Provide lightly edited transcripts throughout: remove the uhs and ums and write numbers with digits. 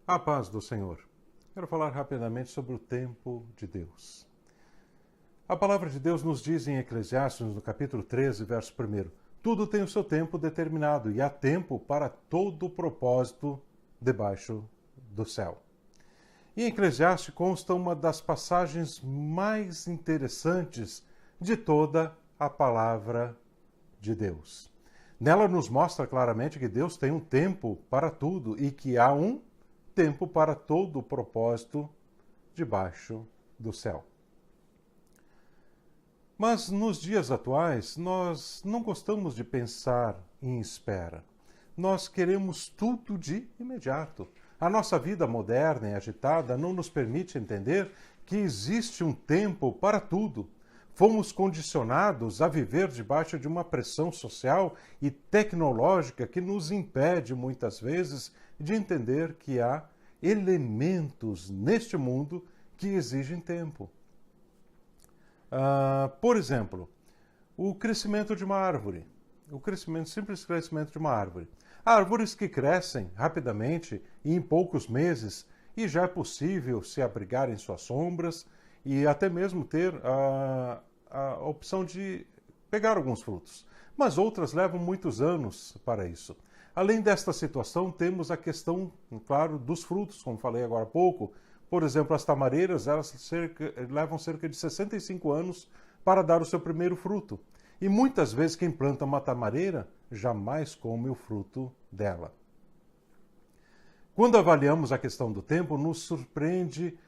A paz do Senhor. Quero falar rapidamente sobre o tempo de Deus. A palavra de Deus nos diz em Eclesiastes, no capítulo 13, verso 1, tudo tem o seu tempo determinado e há tempo para todo o propósito debaixo do céu. Em Eclesiastes consta uma das passagens mais interessantes de toda a palavra de Deus. Nela nos mostra claramente que Deus tem um tempo para tudo e que há um tempo para todo o propósito debaixo do céu. Mas nos dias atuais, nós não gostamos de pensar em espera. Nós queremos tudo de imediato. A nossa vida moderna e agitada não nos permite entender que existe um tempo para tudo. Fomos condicionados a viver debaixo de uma pressão social e tecnológica que nos impede, muitas vezes, de entender que há elementos neste mundo que exigem tempo. Por exemplo, o crescimento de uma árvore. Simples crescimento de uma árvore. Árvores que crescem rapidamente e em poucos meses, e já é possível se abrigar em suas sombras e até mesmo ter a opção de pegar alguns frutos. Mas outras levam muitos anos para isso. Além desta situação, temos a questão, claro, dos frutos, como falei agora há pouco. Por exemplo, as tamareiras, elas levam cerca de 65 anos para dar o seu primeiro fruto. E muitas vezes quem planta uma tamareira jamais come o fruto dela. Quando avaliamos a questão do tempo, nos surpreende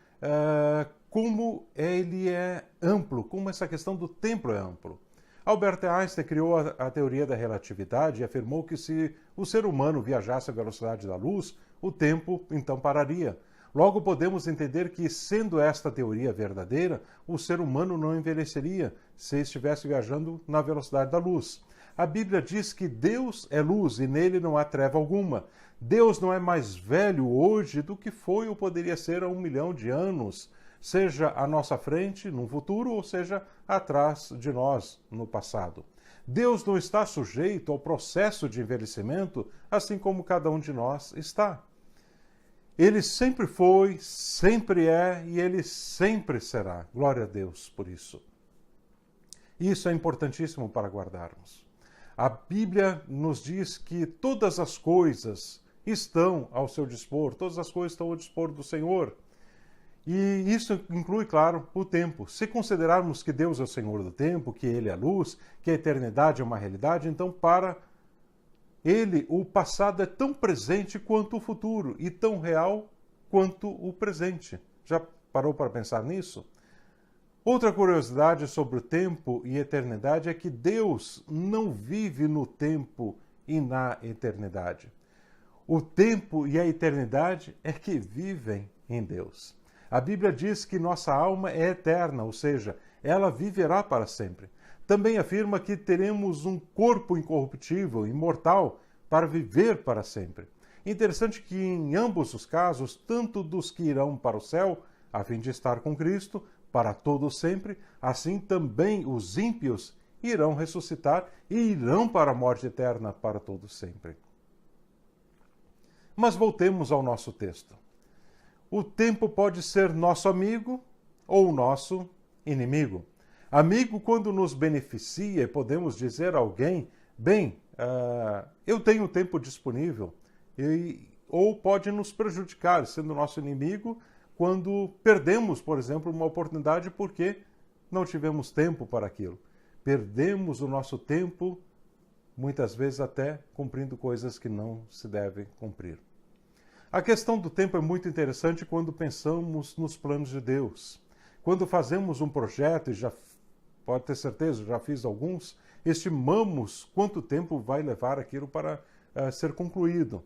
como ele é amplo, como essa questão do tempo é amplo. Albert Einstein criou a teoria da relatividade e afirmou que se o ser humano viajasse à velocidade da luz, o tempo então pararia. Logo podemos entender que, sendo esta teoria verdadeira, o ser humano não envelheceria se estivesse viajando na velocidade da luz. A Bíblia diz que Deus é luz e nele não há treva alguma. Deus não é mais velho hoje do que foi ou poderia ser há 1 milhão de anos, seja à nossa frente, no futuro, ou seja, atrás de nós, no passado. Deus não está sujeito ao processo de envelhecimento, assim como cada um de nós está. Ele sempre foi, sempre é e ele sempre será. Glória a Deus por isso. Isso é importantíssimo para guardarmos. A Bíblia nos diz que todas as coisas estão ao seu dispor, todas as coisas estão ao dispor do Senhor. E isso inclui, claro, o tempo. Se considerarmos que Deus é o Senhor do tempo, que Ele é a luz, que a eternidade é uma realidade, então para Ele o passado é tão presente quanto o futuro e tão real quanto o presente. Já parou para pensar nisso? Outra curiosidade sobre o tempo e eternidade é que Deus não vive no tempo e na eternidade. O tempo e a eternidade é que vivem em Deus. A Bíblia diz que nossa alma é eterna, ou seja, ela viverá para sempre. Também afirma que teremos um corpo incorruptível, imortal, para viver para sempre. Interessante que em ambos os casos, tanto dos que irão para o céu, a fim de estar com Cristo, para todo sempre, assim também os ímpios irão ressuscitar e irão para a morte eterna para todo sempre. Mas voltemos ao nosso texto. O tempo pode ser nosso amigo ou nosso inimigo. Amigo quando nos beneficia e podemos dizer a alguém, bem, eu tenho tempo disponível, ou pode nos prejudicar, sendo nosso inimigo, quando perdemos, por exemplo, uma oportunidade porque não tivemos tempo para aquilo. Perdemos o nosso tempo, muitas vezes até cumprindo coisas que não se devem cumprir. A questão do tempo é muito interessante quando pensamos nos planos de Deus. Quando fazemos um projeto, e já pode ter certeza, já fiz alguns, estimamos quanto tempo vai levar aquilo para ser concluído.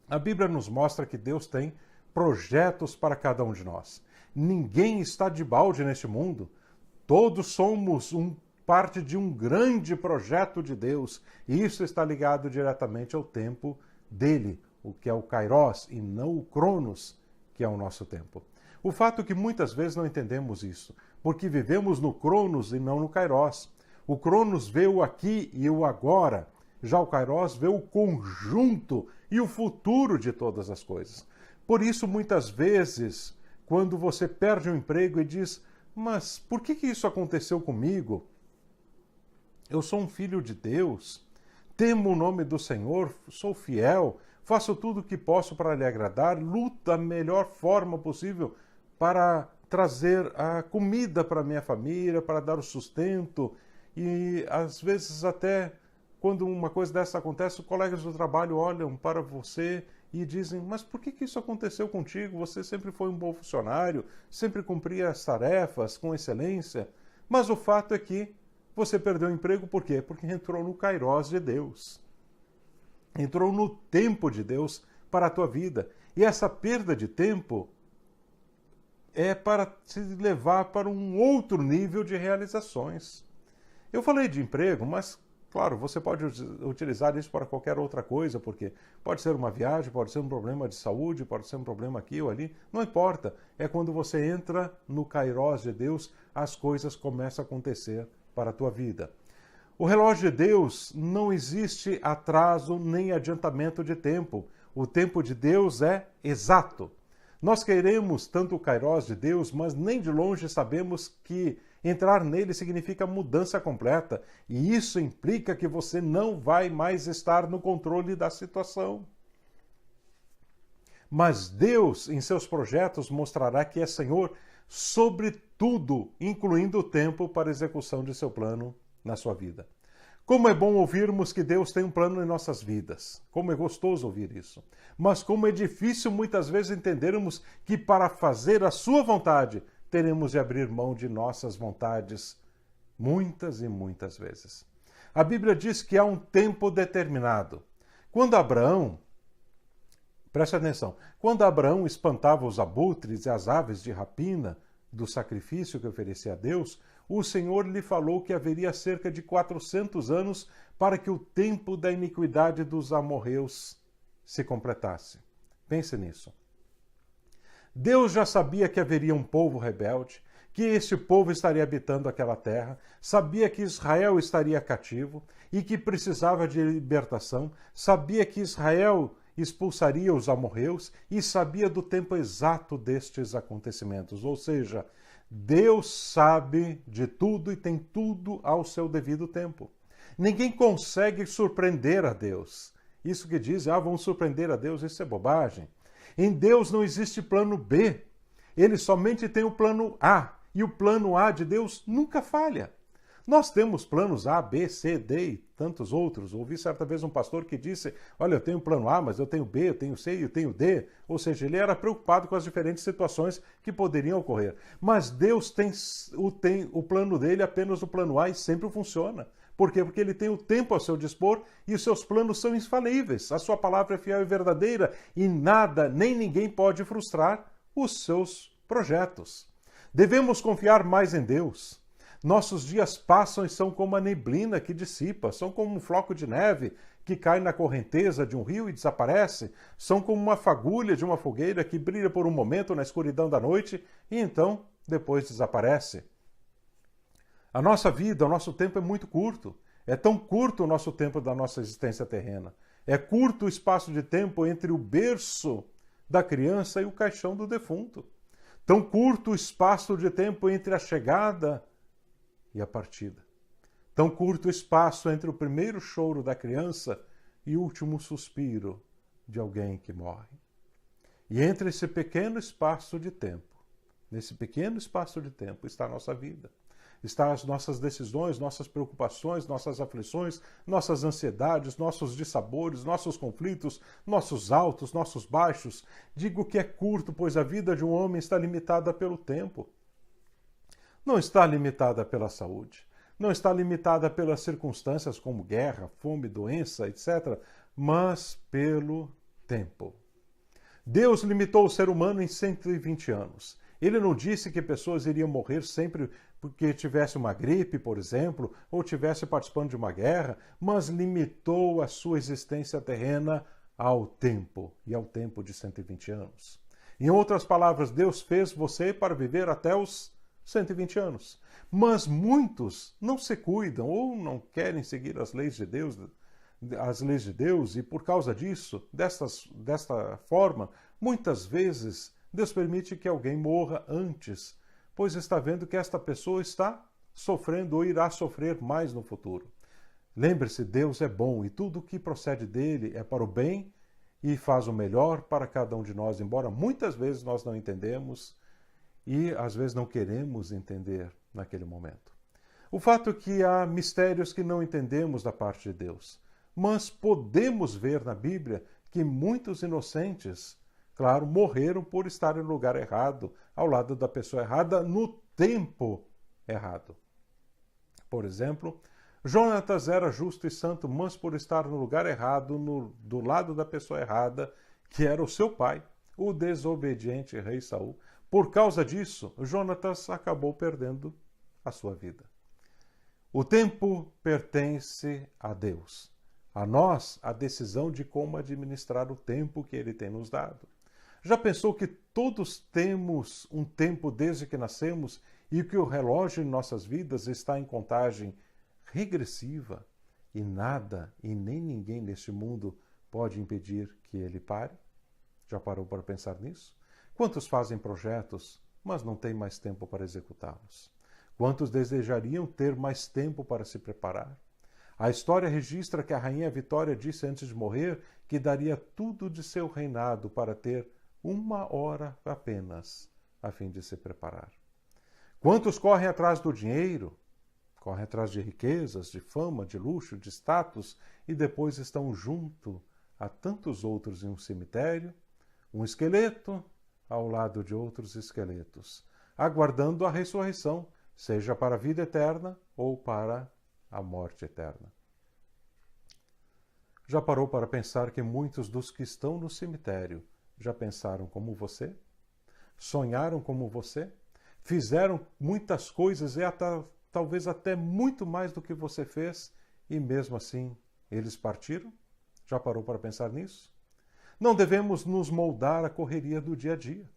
A Bíblia nos mostra que Deus tem projetos para cada um de nós. Ninguém está de balde neste mundo. Todos somos parte de um grande projeto de Deus. E isso está ligado diretamente ao tempo dele, o que é o Kairos, e não o Cronos, que é o nosso tempo. O fato é que muitas vezes não entendemos isso, porque vivemos no Cronos e não no Kairos. O Cronos vê o aqui e o agora, já o Kairos vê o conjunto e o futuro de todas as coisas. Por isso, muitas vezes, quando você perde um emprego e diz, mas por que isso aconteceu comigo? Eu sou um filho de Deus, temo o nome do Senhor, sou fiel, faço tudo o que posso para lhe agradar, luto da melhor forma possível para trazer a comida para minha família, para dar o sustento. E às vezes até quando uma coisa dessa acontece, os colegas do trabalho olham para você e dizem, mas por que isso aconteceu contigo? Você sempre foi um bom funcionário, sempre cumpria as tarefas com excelência. Mas o fato é que você perdeu o emprego por quê? Porque entrou no kairós de Deus. Entrou no tempo de Deus para a tua vida. E essa perda de tempo é para te levar para um outro nível de realizações. Eu falei de emprego, mas, claro, você pode utilizar isso para qualquer outra coisa, porque pode ser uma viagem, pode ser um problema de saúde, pode ser um problema aqui ou ali, não importa. É quando você entra no kairós de Deus, as coisas começam a acontecer para a tua vida. O relógio de Deus não existe atraso nem adiantamento de tempo. O tempo de Deus é exato. Nós queremos tanto o kairós de Deus, mas nem de longe sabemos que entrar nele significa mudança completa. E isso implica que você não vai mais estar no controle da situação. Mas Deus, em seus projetos, mostrará que é Senhor sobre tudo, incluindo o tempo para a execução de seu plano na sua vida. Como é bom ouvirmos que Deus tem um plano em nossas vidas. Como é gostoso ouvir isso. Mas como é difícil muitas vezes entendermos que para fazer a sua vontade, teremos de abrir mão de nossas vontades muitas e muitas vezes. A Bíblia diz que há um tempo determinado. Quando Abraão, preste atenção, quando Abraão espantava os abutres e as aves de rapina do sacrifício que oferecia a Deus, o Senhor lhe falou que haveria cerca de 400 anos para que o tempo da iniquidade dos amorreus se completasse. Pense nisso. Deus já sabia que haveria um povo rebelde, que esse povo estaria habitando aquela terra, sabia que Israel estaria cativo e que precisava de libertação, sabia que Israel expulsaria os amorreus e sabia do tempo exato destes acontecimentos. Ou seja, Deus sabe de tudo e tem tudo ao seu devido tempo. Ninguém consegue surpreender a Deus. Isso que dizem, vamos surpreender a Deus, isso é bobagem. Em Deus não existe plano B. Ele somente tem o plano A. E o plano A de Deus nunca falha. Nós temos planos A, B, C, D e tantos outros. Ouvi certa vez um pastor que disse, olha, eu tenho plano A, mas eu tenho B, eu tenho C e eu tenho D. Ou seja, ele era preocupado com as diferentes situações que poderiam ocorrer. Mas Deus tem o plano dele, apenas o plano A, e sempre funciona. Por quê? Porque ele tem o tempo ao seu dispor e os seus planos são infalíveis. A sua palavra é fiel e verdadeira e nada, nem ninguém pode frustrar os seus projetos. Devemos confiar mais em Deus. Nossos dias passam e são como a neblina que dissipa, são como um floco de neve que cai na correnteza de um rio e desaparece, são como uma fagulha de uma fogueira que brilha por um momento na escuridão da noite e então depois desaparece. A nossa vida, o nosso tempo é muito curto. É tão curto o nosso tempo da nossa existência terrena. É curto o espaço de tempo entre o berço da criança e o caixão do defunto. Tão curto o espaço de tempo entre a chegada e a partida. Tão curto o espaço entre o primeiro choro da criança e o último suspiro de alguém que morre. E entre esse pequeno espaço de tempo, nesse pequeno espaço de tempo está a nossa vida. Está as nossas decisões, nossas preocupações, nossas aflições, nossas ansiedades, nossos dissabores, nossos conflitos, nossos altos, nossos baixos. Digo que é curto, pois a vida de um homem está limitada pelo tempo. Não está limitada pela saúde, não está limitada pelas circunstâncias como guerra, fome, doença, etc., mas pelo tempo. Deus limitou o ser humano em 120 anos. Ele não disse que pessoas iriam morrer sempre porque tivesse uma gripe, por exemplo, ou tivesse participando de uma guerra, mas limitou a sua existência terrena ao tempo, e ao tempo de 120 anos. Em outras palavras, Deus fez você para viver até os 120 anos. Mas muitos não se cuidam ou não querem seguir as leis de Deus as leis de Deus e por causa disso, desta forma, muitas vezes Deus permite que alguém morra antes, pois está vendo que esta pessoa está sofrendo ou irá sofrer mais no futuro. Lembre-se, Deus é bom e tudo o que procede dele é para o bem e faz o melhor para cada um de nós, embora muitas vezes nós não entendemos e às vezes não queremos entender naquele momento. O fato é que há mistérios que não entendemos da parte de Deus, mas podemos ver na Bíblia que muitos inocentes, claro, morreram por estarem no lugar errado, ao lado da pessoa errada, no tempo errado. Por exemplo, Jonatas era justo e santo, mas por estar no lugar errado, do lado da pessoa errada, que era o seu pai, o desobediente rei Saul. Por causa disso, Jonatas acabou perdendo a sua vida. O tempo pertence a Deus. A nós, a decisão de como administrar o tempo que Ele tem nos dado. Já pensou que todos temos um tempo desde que nascemos e que o relógio em nossas vidas está em contagem regressiva e nada e nem ninguém neste mundo pode impedir que ele pare? Já parou para pensar nisso? Quantos fazem projetos, mas não têm mais tempo para executá-los? Quantos desejariam ter mais tempo para se preparar? A história registra que a rainha Vitória disse antes de morrer que daria tudo de seu reinado para ter 1 hora apenas a fim de se preparar. Quantos correm atrás do dinheiro, correm atrás de riquezas, de fama, de luxo, de status e depois estão junto a tantos outros em um cemitério, um esqueleto ao lado de outros esqueletos, aguardando a ressurreição, seja para a vida eterna ou para a morte eterna. Já parou para pensar que muitos dos que estão no cemitério já pensaram como você? Sonharam como você? Fizeram muitas coisas e talvez até muito mais do que você fez e mesmo assim eles partiram? Já parou para pensar nisso? Não devemos nos moldar à correria do dia a dia.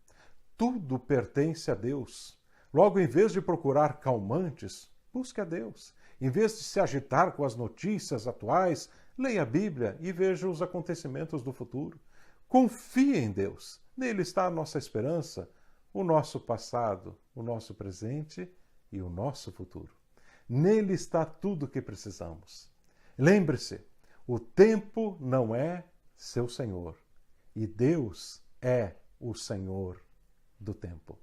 Tudo pertence a Deus. Logo, em vez de procurar calmantes, busque a Deus. Em vez de se agitar com as notícias atuais, leia a Bíblia e veja os acontecimentos do futuro. Confie em Deus. Nele está a nossa esperança, o nosso passado, o nosso presente e o nosso futuro. Nele está tudo o que precisamos. Lembre-se, o tempo não é seu Senhor e Deus é o Senhor do tempo.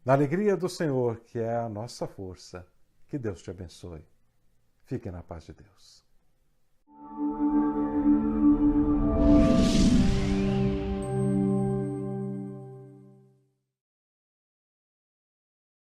Na alegria do Senhor, que é a nossa força, que Deus te abençoe. Fique na paz de Deus.